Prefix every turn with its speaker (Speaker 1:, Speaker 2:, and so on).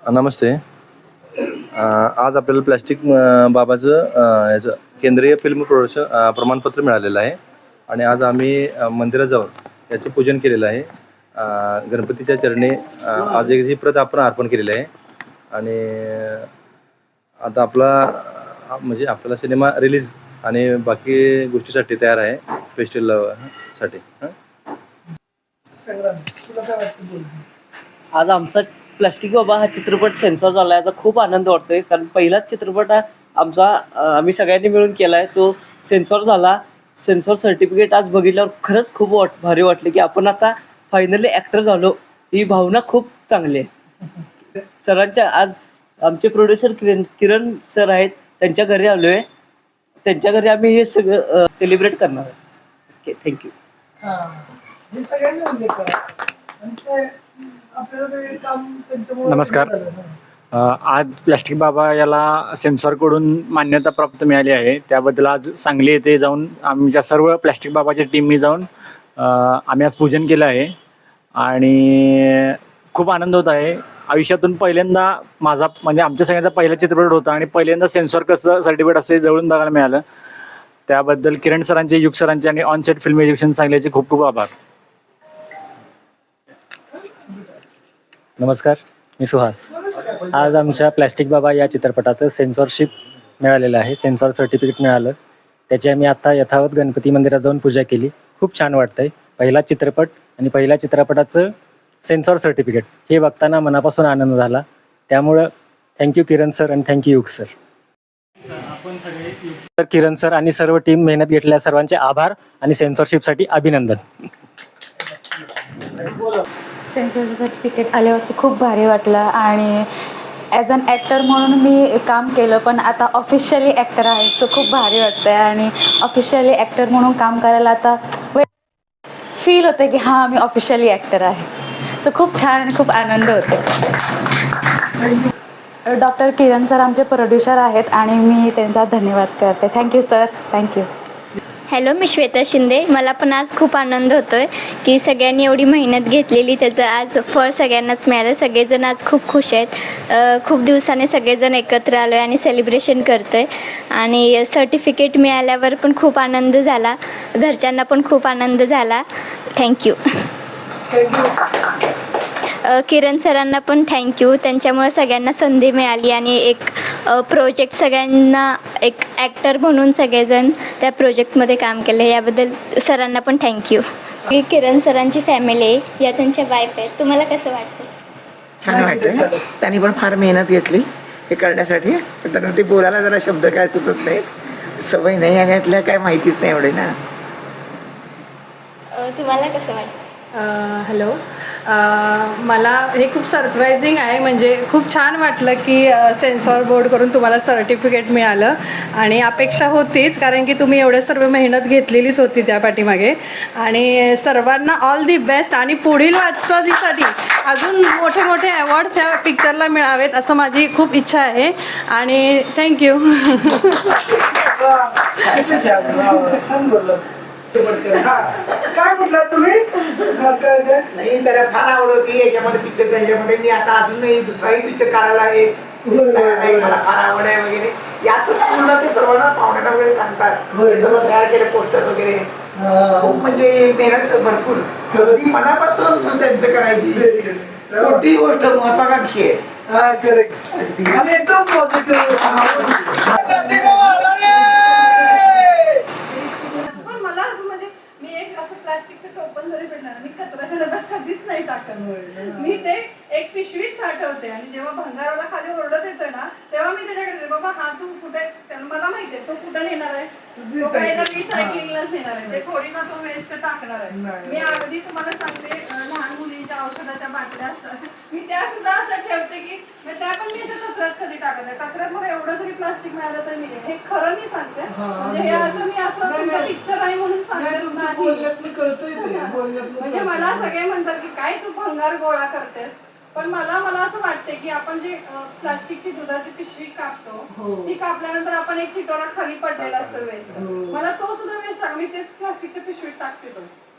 Speaker 1: नमस्ते. आज आपल्याला प्लॅस्टिक बाबाचं याचं केंद्रीय फिल्म प्रोडक्शन प्रमाणपत्र मिळालेलं आहे आणि आज आम्ही मंदिरात जाऊन याचं पूजन केलेलं आहे. गणपतीच्या चरणी आज एक ही प्रत आपण अर्पण केलेली आहे आणि आता आपला म्हणजे आपल्याला सिनेमा रिलीज आणि बाकी गोष्टीसाठी तयार आहे फेस्टिवलसाठी.
Speaker 2: आज आमचा प्लास्टिक बाबा हा चित्रपट सेन्सॉर झाला याचा खूप आनंद वाटतोय, कारण पहिलाच चित्रपट हा आमचा आम्ही सगळ्यांनी मिळून केला आहे. तो सेन्सॉर झाला. सेन्सॉर सर्टिफिकेट आज बघितल्यावर खरंच खूप भारी वाटलं की आपण आता फायनली ॲक्टर झालो. ही भावना खूप चांगली आहे. सरांच्या आज आमचे प्रोड्युसर किरण सर आहेत, त्यांच्या घरी आलो आहे. त्यांच्या घरी आम्ही हे सगळं सेलिब्रेट करणार आहे. Okay, thank you.
Speaker 3: नमस्कार. आज प्लास्टिक बाबा याला सेन्सॉरकडून मान्यता प्राप्त मिळाली आहे. त्याबद्दल आज सांगली येथे जाऊन आमच्या सर्व प्लास्टिक बाबाच्या टीमनी जाऊन आम्ही आज पूजन केलं आहे आणि खूप आनंद होत आहे. आयुष्यातून पहिल्यांदा माझा म्हणजे आमच्या सगळ्यांचा पहिला चित्रपट होता आणि पहिल्यांदा सेन्सॉर कसं सर्टिफिकेट असे जवळून बघायला मिळालं. त्याबद्दल किरण सरांचे, युग सरांचे आणि ऑनसेट फिल्म एज्युकेशन सांगलीचे खूप खूप आभार.
Speaker 4: नमस्कार, मी सुहास. आज आमच्या प्लॅस्टिक बाबा या चित्रपटाचं सेन्सॉरशिप मिळालेलं आहे, सेन्सॉर सर्टिफिकेट मिळालं. त्याची आम्ही आता यथावत गणपती मंदिरात जाऊन पूजा केली. खूप छान वाटतं आहे. पहिला चित्रपट आणि पहिल्या चित्रपटाचं सेन्सॉर सर्टिफिकेट हे बघताना मनापासून आनंद झाला. त्यामुळं थँक्यू किरण सर आणि थँक्यू युग सर. आपण सगळे किरण सर आणि सर्व टीम मेहनत घेतल्या सर्वांचे आभार आणि सेन्सॉरशिपसाठी अभिनंदन.
Speaker 5: सेन्सरचं सर्टिफिकेट आल्यावरती खूप भारी वाटलं आणि ॲज अन ॲक्टर म्हणून मी काम केलं, पण आता ऑफिशियली ॲक्टर आहे. सो खूप भारी वाटतं आहे आणि ऑफिशियली ॲक्टर म्हणून काम करायला आता फील होतं की हां, मी ऑफिशियली ॲक्टर आहे. सो खूप छान आणि खूप आनंद होतो. डॉक्टर किरण सर आमचे प्रोड्युसर आहेत आणि मी त्यांचा धन्यवाद करते. Thank you sir, thank you.
Speaker 6: हॅलो, मी श्वेता शिंदे. मला पण आज खूप आनंद होतो आहे की सगळ्यांनी एवढी मेहनत घेतलेली त्याचं आज फळ सगळ्यांनाच मिळालं. सगळेजण आज खूप खुश आहेत. खूप दिवसाने सगळेजण एकत्र आलो आहे आणि सेलिब्रेशन करतो आहे आणि सर्टिफिकेट मिळाल्यावर पण खूप आनंद झाला. घरच्यांना पण खूप आनंद झाला. थँक्यू. किरण सरांना पण थँक्यू. त्यांच्यामुळे सगळ्यांना संधी मिळाली आणि एक प्रोजेक्ट सगळ्यांना एक ॲक्टर म्हणून सगळेजण त्या प्रोजेक्टमध्ये काम केलं. याबद्दल सरांना पण थँक्यू. किरण सरांची फॅमिली आहे, या त्यांच्या वाईफ आहेत. तुम्हाला कसं वाटतं?
Speaker 7: छान वाटतं. त्यांनी पण फार मेहनत घेतली हे करण्यासाठी. त्यांना ते बोलायला जरा शब्द काय सुचत नाहीत, सवय नाही आणि यातल्या काय माहितीच नाही एवढे ना.
Speaker 6: तुम्हाला कसं वाटतं?
Speaker 8: हॅलो, मला हे खूप सरप्रायझिंग आहे. म्हणजे खूप छान वाटलं की सेन्सॉर बोर्ड करून तुम्हाला सर्टिफिकेट मिळालं आणि अपेक्षा होतीच, कारण की तुम्ही एवढे सर्व मेहनत घेतलेलीच होती त्या पाठीमागे. आणि सर्वांना ऑल दी बेस्ट आणि पुढील वाटचालीसाठी अजून मोठे मोठे अवॉर्ड्स ह्या पिक्चरला मिळावेत असं माझी खूप इच्छा आहे आणि थँक्यू.
Speaker 7: काय म्हटलं तुम्ही? नाही, त्याला फार आवड होती याच्यामध्ये पिक्चरच्या ह्याच्यामध्ये. मी आता अजूनही दुसराही पिक्चर काढायला आहे, मला फार आवड आहे वगैरे. यातच पूर्ण ते सर्वांना पाहुण्यांना वगैरे सांगतात. सर्व तयार केले पोस्टर वगैरे. खूप म्हणजे मेहनत भरपूर, अगदी मनापासून त्यांचं करायची. मोठी गोष्ट महत्वाकांक्षी आहे. एकदम
Speaker 8: प्लास्टिकचे टोपण जरी भेटणार, मी कचऱ्याच्या डब्यात कधीच नाही टाकत. मी ते एक पिशवीच साठवते आणि जेव्हा भंगारवाला खाली ओरडत येतोय ना, तेव्हा मी त्याच्याकडे बाबा हा तू कुठे, मला माहितीये तो कुठे नेणार आहे, तो काही तर रिसायकलिंगलाच नेणार आहे. ते थोडी ना तो वेस्ट टाकणार आहे. मी अगदी तुम्हाला सांगते, लहान मुलींच्या औषधाच्या बाटल्या असतात, मी त्या सुद्धा असं ठेवते की त्या पण मी अशा कचऱ्यात कधी टाकत आहे. कचऱ्यात मला एवढं जरी प्लास्टिक मिळालं तर मी हे खरं मी सांगते. म्हणजे हे असं मी असं पिक्चर आहे म्हणून सांगते नाही. म्हणजे मला सगळे म्हणतात की काय तू भंगार गोळा करतेस, पण मला असं वाटते की आपण जे प्लास्टिकची दुधाची पिशवी कापतो, ती कापल्यानंतर आपण एक चिटोरा खाली पडलेला असतो वेस्ट, मला तो सुद्धा वेस्ट टाक, मी तेच प्लास्टिकच्या पिशवीत टाकते तो.